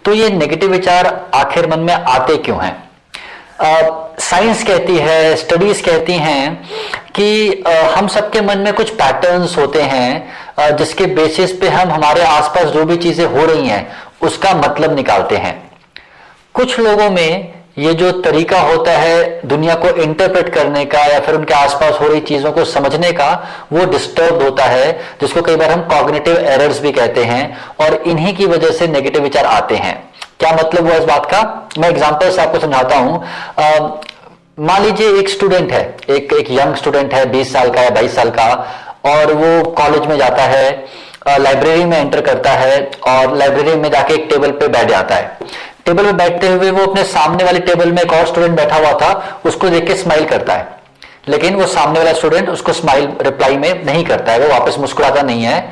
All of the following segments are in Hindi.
तो ये नेगेटिव विचार आखिर मन में आते क्यों हैं? साइंस कहती है, स्टडीज कहती हैं कि हम सबके मन में कुछ पैटर्न्स होते हैं जिसके बेसिस पे हम हमारे आसपास जो भी चीजें हो रही हैं उसका मतलब निकालते हैं। कुछ लोगों में ये जो तरीका होता है दुनिया को इंटरप्रेट करने का या फिर उनके आसपास हो रही चीजों को समझने का, वो डिस्टर्ब होता है, जिसको कई बार हम कॉग्निटिव एरर्स भी कहते हैं, और इन्हीं की वजह से नेगेटिव विचार आते हैं। क्या मतलब हुआ इस बात का? मैं एग्जांपल से आपको समझाता हूं। मान लीजिए एक स्टूडेंट है, एक यंग स्टूडेंट है, 20 साल का या 22 साल का, और वो कॉलेज में जाता है, लाइब्रेरी में एंटर करता है और लाइब्रेरी में जाके एक टेबल पे बैठ जाता है। टेबल पे बैठते हुए वो अपने सामने वाली टेबल में एक और स्टूडेंट बैठा हुआ था, उसको देख के स्माइल करता है, लेकिन वो सामने वाला स्टूडेंट उसको स्माइल रिप्लाई में नहीं करता है, वो वापस मुस्कुराता नहीं है,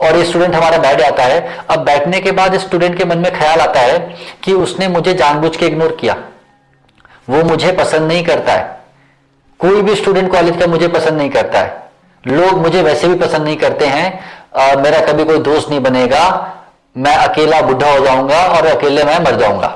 और ये स्टूडेंट हमारा बैठ जाता है। अब बैठने के बाद इस स्टूडेंट के मन में ख्याल आता है कि उसने मुझे जानबूझ के इग्नोर किया, वो मुझे पसंद नहीं करता है। कोई भी स्टूडेंट कॉलेज का मुझे पसंद नहीं करता है, लोग मुझे वैसे भी पसंद नहीं करते हैं, मेरा कभी कोई दोस्त नहीं बनेगा, मैं अकेला बुढ़ा हो जाऊंगा और अकेले मैं मर जाऊंगा।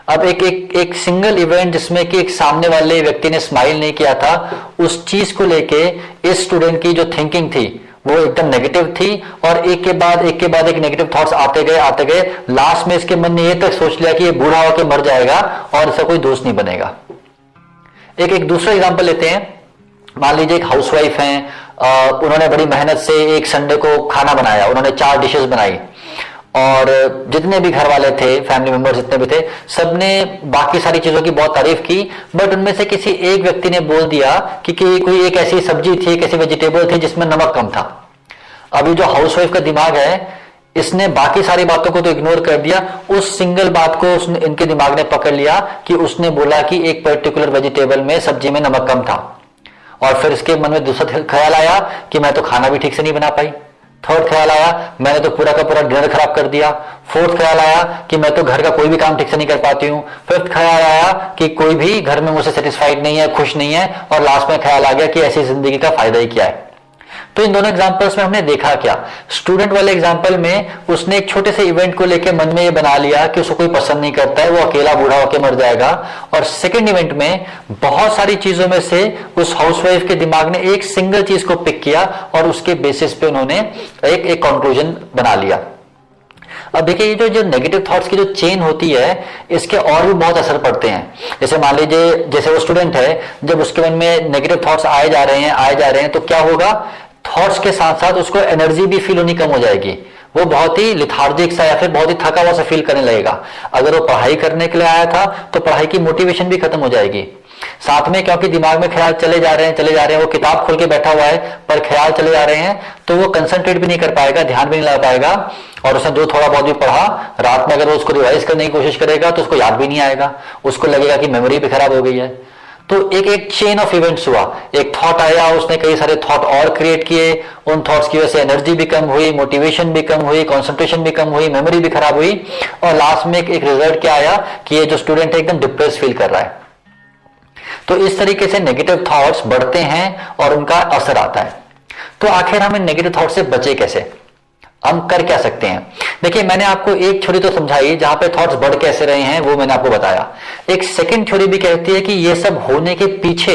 अब एक सिंगल इवेंट जिसमें कि एक सामने वाले व्यक्ति ने स्माइल नहीं किया था, उस चीज को लेके इस स्टूडेंट की जो थिंकिंग थी वो एकदम नेगेटिव थी, और एक के बाद एक नेगेटिव थॉट्स आते गए, लास्ट में इसके मन ने ये तक सोच लिया कि ये बूढ़ा होकर मर जाएगा और इसका कोई दोस्त नहीं बनेगा। एक दूसरा एग्जांपल लेते हैं। मान लीजिए एक हाउसवाइफ हैं, उन्होंने बड़ी मेहनत से एक संडे को खाना बनाया, उन्होंने 4 डिशेस बनाई, और जितने भी घर वाले थे, फैमिली मेंबर्स जितने भी थे, सबने बाकी सारी चीजों की बहुत तारीफ की, बट उनमें से किसी एक व्यक्ति ने बोल दिया कि कोई एक ऐसी सब्जी थी, एक ऐसी वेजिटेबल थी जिसमें नमक कम था। अभी जो हाउसवाइफ का दिमाग है, इसने बाकी सारी बातों को तो इग्नोर कर दिया, उस सिंगल बात को इनके दिमाग ने पकड़ लिया कि उसने बोला कि एक पर्टिकुलर वेजिटेबल में, सब्जी में नमक कम था, और फिर इसके मन में दूसरा ख्याल आया कि मैं तो खाना भी ठीक से नहीं बना पाई। थर्ड ख्याल आया मैंने तो पूरा का पूरा डिनर खराब कर दिया। फोर्थ ख्याल आया कि मैं तो घर का कोई भी काम ठीक से नहीं कर पाती हूँ। फिफ्थ ख्याल आया कि कोई भी घर में मुझसे सेटिस्फाइड नहीं है, खुश नहीं है, और लास्ट में ख्याल आ गया कि ऐसी जिंदगी का फायदा ही क्या है। तो इन दोनों एग्जांपल्स में हमने देखा क्या? स्टूडेंट वाले एग्जांपल में उसने एक छोटे से इवेंट को लेकर मन में ये बना लिया कि उसको कोई पसंद नहीं करता है, वो अकेला बूढ़ा होकर मर जाएगा, और सेकंड इवेंट में बहुत सारी चीजों में से उस हाउसवाइफ के दिमाग ने एक सिंगल चीज को पिक किया और उसके बेसिस पे उन्होंने एक कंक्लूजन बना लिया। अब देखिए, ये जो नेगेटिव थॉट्स की जो चेन होती है, इसके और भी बहुत असर पड़ते हैं। जैसे मान लीजिए, जैसे वो स्टूडेंट है, जब उसके मन में नेगेटिव थॉट्स आए जा रहे हैं, तो क्या होगा? थॉट्स के साथ साथ उसको एनर्जी भी फील होनी कम हो जाएगी, वो बहुत ही लिथार्जिक सा या फिर बहुत ही थका हुआ सा फील करने लगेगा। अगर वो पढ़ाई करने के लिए आया था तो पढ़ाई की मोटिवेशन भी खत्म हो जाएगी। साथ में क्योंकि दिमाग में ख्याल चले जा रहे हैं, वो किताब खोल के बैठा हुआ है पर ख्याल चले जा रहे हैं, तो वो कंसंट्रेट भी नहीं कर पाएगा, ध्यान भी नहीं लगा पाएगा, और उसने जो थोड़ा बहुत भी पढ़ा, रात में अगर वो उसको रिवाइज करने की कोशिश करेगा तो उसको याद भी नहीं आएगा, उसको लगेगा कि मेमोरी भी खराब हो गई है। तो एक चेन ऑफ इवेंट्स हुआ। एक थॉट आया, उसने कई सारे थॉट और क्रिएट किए, उन थॉट्स की वजह से एनर्जी भी कम हुई, मोटिवेशन भी कम हुई, कंसंट्रेशन भी कम हुई, मेमोरी भी खराब हुई, और लास्ट में एक रिजल्ट क्या आया कि ये जो स्टूडेंट है एकदम डिप्रेस फील कर रहा है। तो इस तरीके से नेगेटिव थॉट्स बढ़ते हैं और उनका असर आता है। तो आखिर हम इन नेगेटिव थॉट से बचे कैसे? हम कर क्या सकते हैं? देखिए, मैंने आपको एक थ्योरी तो समझाई जहां पे थॉट्स बढ़ कैसे रहे हैं, वो मैंने आपको बताया। एक सेकंड थ्योरी भी कहती है कि ये सब होने के पीछे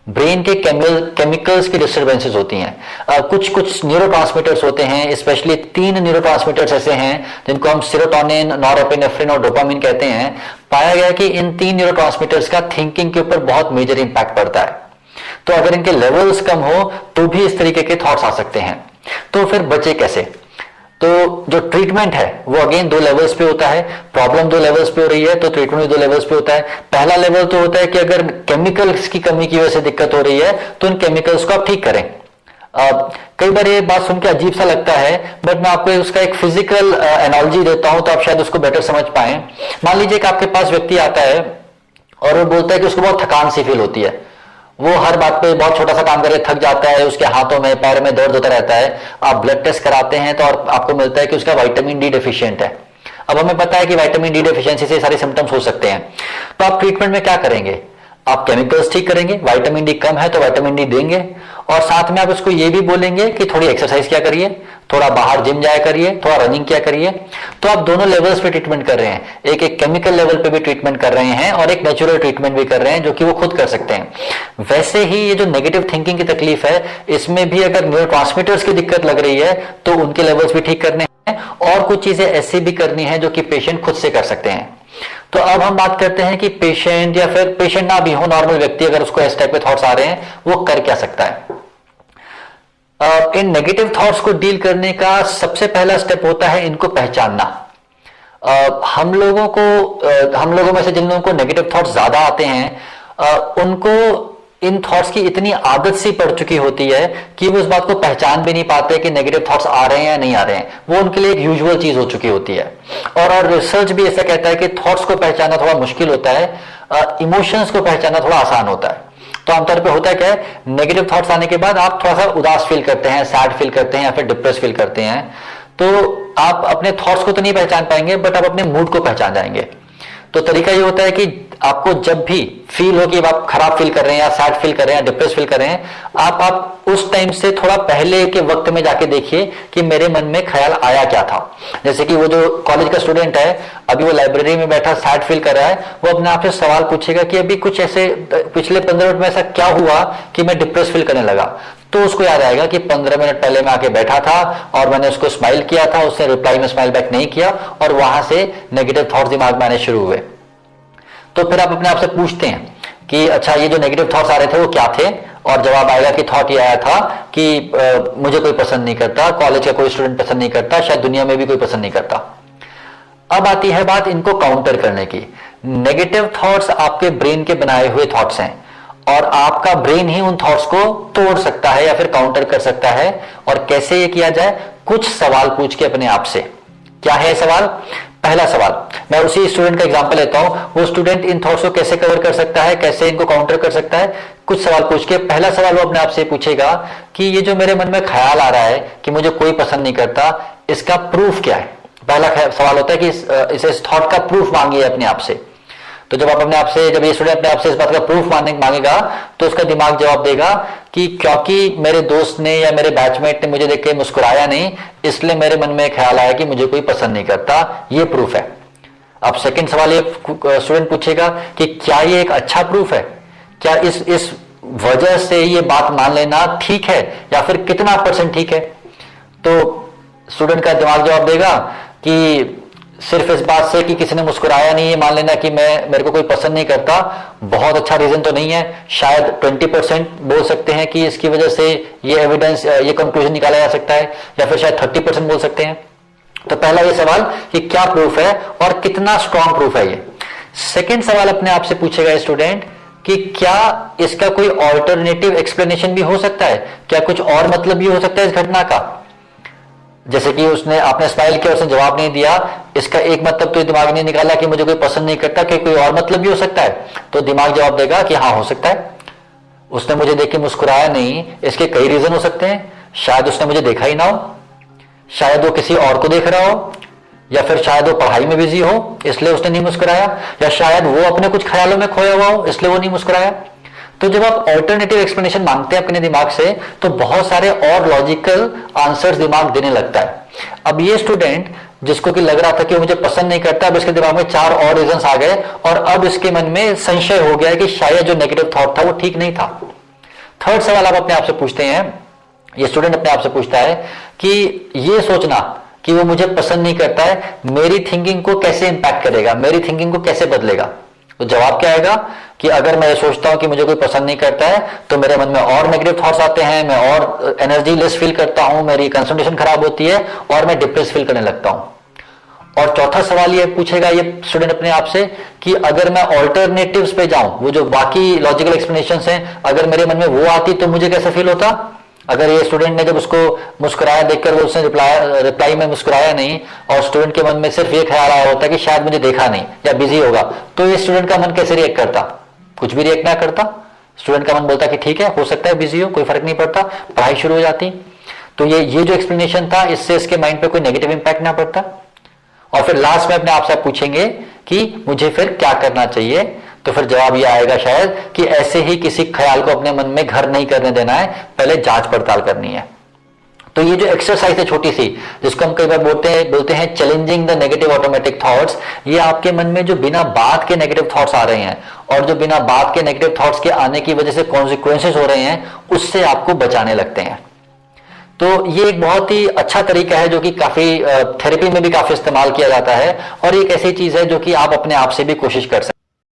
ब्रेन के केमिकल्स की डिस्टर्बेंसेस होती हैं। कुछ न्यूरोट्रांसमीटर्स होते हैं, स्पेशली 3 न्यूरोट्रांसमीटर्स ऐसे हैं जिनको हम सेरोटोनिन, नॉरएपिनेफ्रिन और डोपामिन कहते हैं। पाया गया कि इन 3 न्यूरोट्रांसमीटर्स का थिंकिंग के ऊपर बहुत मेजर इंपैक्ट पड़ता है। तो अगर इनके लेवल्स कम हो तो भी इस तरीके के थॉट्स आ सकते हैं। तो फिर बचे कैसे? तो जो ट्रीटमेंट है वो अगेन 2 लेवल्स पे होता है। प्रॉब्लम 2 लेवल्स पे हो रही है तो ट्रीटमेंट भी 2 लेवल्स पे होता है। पहला लेवल तो होता है कि अगर केमिकल्स की कमी की वजह से दिक्कत हो रही है तो इन केमिकल्स को आप ठीक करें। कई बार ये बात सुनकर अजीब सा लगता है, बट मैं आपको उसका एक फिजिकल एनालॉजी देता हूं तो आप शायद उसको बेटर समझ पाए। मान लीजिए कि आपके पास व्यक्ति आता है और वो बोलता है कि उसको बहुत थकान सी फील होती है, वो हर बात पे बहुत छोटा सा काम करके थक जाता है, उसके हाथों में पैर में दर्द होता रहता है। आप ब्लड टेस्ट कराते हैं तो आपको मिलता है कि उसका विटामिन डी डेफिशिएंट है। अब हमें पता है कि विटामिन डी डेफिशिएंसी से सारे सिम्टम्स हो सकते हैं। तो आप ट्रीटमेंट में क्या करेंगे? आप केमिकल्स ठीक करेंगे, विटामिन डी कम है तो विटामिन डी देंगे, और साथ में आप उसको ये भी बोलेंगे कि थोड़ी एक्सरसाइज क्या करिए, थोड़ा बाहर जिम जाया करिए, थोड़ा रनिंग किया करिए। तो आप दोनों लेवल्स पे ट्रीटमेंट कर रहे हैं, एक एक केमिकल लेवल पे भी ट्रीटमेंट कर रहे हैं और एक नेचुरल ट्रीटमेंट भी कर रहे हैं जो कि वो खुद कर सकते हैं। वैसे ही ये जो नेगेटिव थिंकिंग की तकलीफ है, इसमें भी अगर न्यूरोट्रांसमीटर्स की दिक्कत लग रही है तो उनके लेवल्स भी ठीक करने हैं और कुछ चीजें ऐसी भी करनी है जो कि पेशेंट खुद से कर सकते हैं। तो अब हम बात करते हैं कि पेशेंट या फिर पेशेंट ना भी हो, नॉर्मल व्यक्ति अगर उसको इस टाइप के थॉट्स आ रहे हैं वो कर क्या सकता है। इन नेगेटिव थॉट्स को डील करने का सबसे पहला स्टेप होता है इनको पहचानना। हम लोगों में से जिन लोगों को नेगेटिव थॉट्स ज्यादा आते हैं उनको इन थॉट्स की इतनी आदत सी पड़ चुकी होती है कि वो इस बात को पहचान भी नहीं पाते कि नेगेटिव थॉट्स आ रहे हैं या नहीं आ रहे हैं, वो उनके लिए एक यूजुअल चीज हो चुकी होती है। और रिसर्च भी ऐसा कहता है कि थॉट्स को पहचानना थोड़ा मुश्किल होता है, इमोशंस को पहचानना थोड़ा आसान होता है। तो आमतौर पे होता है क्या है, नेगेटिव थॉट्स आने के बाद आप थोड़ा सा उदास फील करते हैं, सैड फील करते हैं या फिर डिप्रेस फील करते हैं, तो आप अपने थॉट्स को तो नहीं पहचान पाएंगे बट आप अपने मूड को पहचान जाएंगे। तो तरीका ये होता है कि आपको जब भी फील हो कि आप खराब फील कर रहे हैं या सैड फील कर रहे हैं या डिप्रेस फील कर रहे हैं, आप उस टाइम से थोड़ा पहले के वक्त में जाके देखिए कि मेरे मन में ख्याल आया क्या था। जैसे कि वो जो कॉलेज का स्टूडेंट है, अभी वो लाइब्रेरी में बैठा सैड फील कर रहा है, वो अपने आप से सवाल पूछेगा कि अभी कुछ ऐसे पिछले 15 मिनट में ऐसा क्या हुआ कि मैं डिप्रेस फील करने लगा। तो उसको याद आएगा कि 15 मिनट पहले मैं आके बैठा था और मैंने उसको स्माइल किया था, उसने रिप्लाई में स्माइल बैक नहीं किया और वहां से नेगेटिव थॉट्स दिमाग में आने शुरू हुए। तो फिर आप अपने आप से पूछते हैं कि अच्छा ये जो नेगेटिव थॉट्स आ रहे थे वो क्या थे, और जवाब आएगा कि थॉट ये आया था कि मुझे कोई पसंद नहीं करता, कॉलेज का कोई स्टूडेंट पसंद नहीं करता, शायद दुनिया में भी कोई पसंद नहीं करता। अब आती है बात इनको काउंटर करने की। नेगेटिव थॉट्स आपके ब्रेन के बनाए हुए थॉट्स हैं और आपका ब्रेन ही उन थॉट्स को तोड़ सकता है या फिर काउंटर कर सकता है। और कैसे ये किया जाए, कुछ सवाल पूछ के अपने आप से। क्या है सवाल? पहला सवाल, मैं उसी स्टूडेंट का एग्जांपल लेता हूं, वो स्टूडेंट इन थॉट्स को कैसे कवर कर सकता है, कैसे इनको काउंटर कर सकता है। कुछ सवाल पूछ के पहला सवाल वो अपने आप से पूछेगा कि ये जो मेरे मन में ख्याल आ रहा है कि मुझे कोई पसंद नहीं करता, इसका प्रूफ क्या है। पहला सवाल होता है कि इस थॉट का प्रूफ मांगिए अपने आप से। तो जब ये स्टूडेंट अपने आप से इस बात का प्रूफ मांगेगा तो उसका दिमाग जवाब देगा कि क्योंकि मेरे दोस्त ने या मेरे बैचमेट ने मुझे देख के मुस्कुराया नहीं, इसलिए मेरे मन में ख्याल आया कि मुझे कोई पसंद नहीं करता, ये प्रूफ है। अब सेकंड सवाल ये स्टूडेंट पूछेगा कि क्या ये एक अच्छा प्रूफ है, क्या इस वजह से ये बात मान लेना ठीक है या फिर कितना % ठीक है। तो स्टूडेंट का दिमाग जवाब देगा कि सिर्फ इस बात से कि किसी ने मुस्कुराया नहीं ये मान लेना कि मेरे को कोई पसंद नहीं करता बहुत अच्छा रीजन तो नहीं है, शायद 20% बोल सकते हैं कि इसकी वजह से ये एविडेंस, ये कंक्लूजन निकाला जा सकता है, या फिर शायद 30% बोल सकते हैं। तो पहला ये सवाल कि क्या प्रूफ है और कितना स्ट्रॉन्ग प्रूफ है ये। सेकेंड सवाल अपने आप से पूछेगा स्टूडेंट कि क्या इसका कोई ऑल्टरनेटिव एक्सप्लेनेशन भी हो सकता है, क्या कुछ और मतलब भी हो सकता है इस घटना का। जैसे कि आपने स्माइल किया, उसने जवाब नहीं दिया, इसका एक मतलब तो दिमाग ने निकाला कि मुझे कोई पसंद नहीं करता, कि कोई और मतलब भी हो सकता है। तो दिमाग जवाब देगा कि हाँ हो सकता है, उसने मुझे देख के मुस्कुराया नहीं, इसके कई रीजन हो सकते हैं। शायद उसने मुझे देखा ही ना हो, शायद वो किसी और को देख रहा हो, या फिर शायद वो पढ़ाई में बिजी हो इसलिए उसने नहीं मुस्कुराया, या शायद वो अपने कुछ ख्यालों में खोया हुआ हो इसलिए वो नहीं मुस्कुराया। तो जब आप ऑल्टरनेटिव एक्सप्लेनेशन मांगते हैं अपने दिमाग से तो बहुत सारे और लॉजिकल आंसर्स दिमाग देने लगता है। अब ये स्टूडेंट जिसको कि लग रहा था कि वो मुझे पसंद नहीं करता, अब इसके दिमाग में 4 और रीजंस आ गए और अब इसके मन में संशय हो गया कि शायद जो नेगेटिव थॉट था वो ठीक नहीं था। थर्ड सवाल आप अपने आप से पूछते हैं, ये स्टूडेंट अपने आप से पूछता है कि ये सोचना कि वो मुझे पसंद नहीं करता है मेरी थिंकिंग को कैसे इंपैक्ट करेगा, मेरी थिंकिंग को कैसे बदलेगा। तो जवाब क्या आएगा कि अगर मैं ये सोचता हूं कि मुझे कोई पसंद नहीं करता है तो मेरे मन में और नेगेटिव थॉट्स आते हैं, मैं और एनर्जी लेस फील करता हूं, मेरी कंसंट्रेशन खराब होती है और मैं डिप्रेस फील करने लगता हूं। और चौथा सवाल ये पूछेगा ये स्टूडेंट अपने आप से कि अगर मैं ऑल्टरनेटिव्स पे जाऊं, वो जो बाकी लॉजिकल एक्सप्लेनेशंस हैं, अगर मेरे मन में वो आती तो मुझे कैसा फील होता। अगर ये स्टूडेंट ने जब उसको मुस्कुराया देखकर वो उसने रिप्लाई में मुस्कुराया नहीं और स्टूडेंट के मन में सिर्फ ये ख्याल आया होता कि शायद मुझे देखा नहीं या बिजी होगा, तो ये स्टूडेंट का मन कैसे रिएक्ट करता? कुछ भी रिएक्ट ना करता। स्टूडेंट का मन बोलता कि ठीक है हो सकता है बिजी हो, कोई फर्क नहीं पड़ता, पढ़ाई शुरू हो जाती। तो ये जो एक्सप्लेनेशन था इससे इसके माइंड पे कोई नेगेटिव इंपैक्ट ना पड़ता। और फिर लास्ट में अपने आप से पूछेंगे कि मुझे फिर क्या करना चाहिए, तो फिर जवाब ये आएगा शायद कि ऐसे ही किसी ख्याल को अपने मन में घर नहीं करने देना है, पहले जांच पड़ताल करनी है। तो ये जो एक्सरसाइज है छोटी सी, जिसको हम कई बार बोलते हैं challenging the negative automatic thoughts, ये आपके मन में जो बिना बात के नेगेटिव थॉट्स आ रहे हैं और जो बिना बात के नेगेटिव थॉट्स के आने की वजह से कॉन्सिक्वेंसेस हो रहे हैं, उससे आपको बचाने लगते हैं। तो ये एक बहुत ही अच्छा तरीका है जो कि काफी थेरेपी में भी काफी इस्तेमाल किया जाता है, और एक ऐसी चीज है जो कि आप अपने आप से भी कोशिश कर सकते हैं।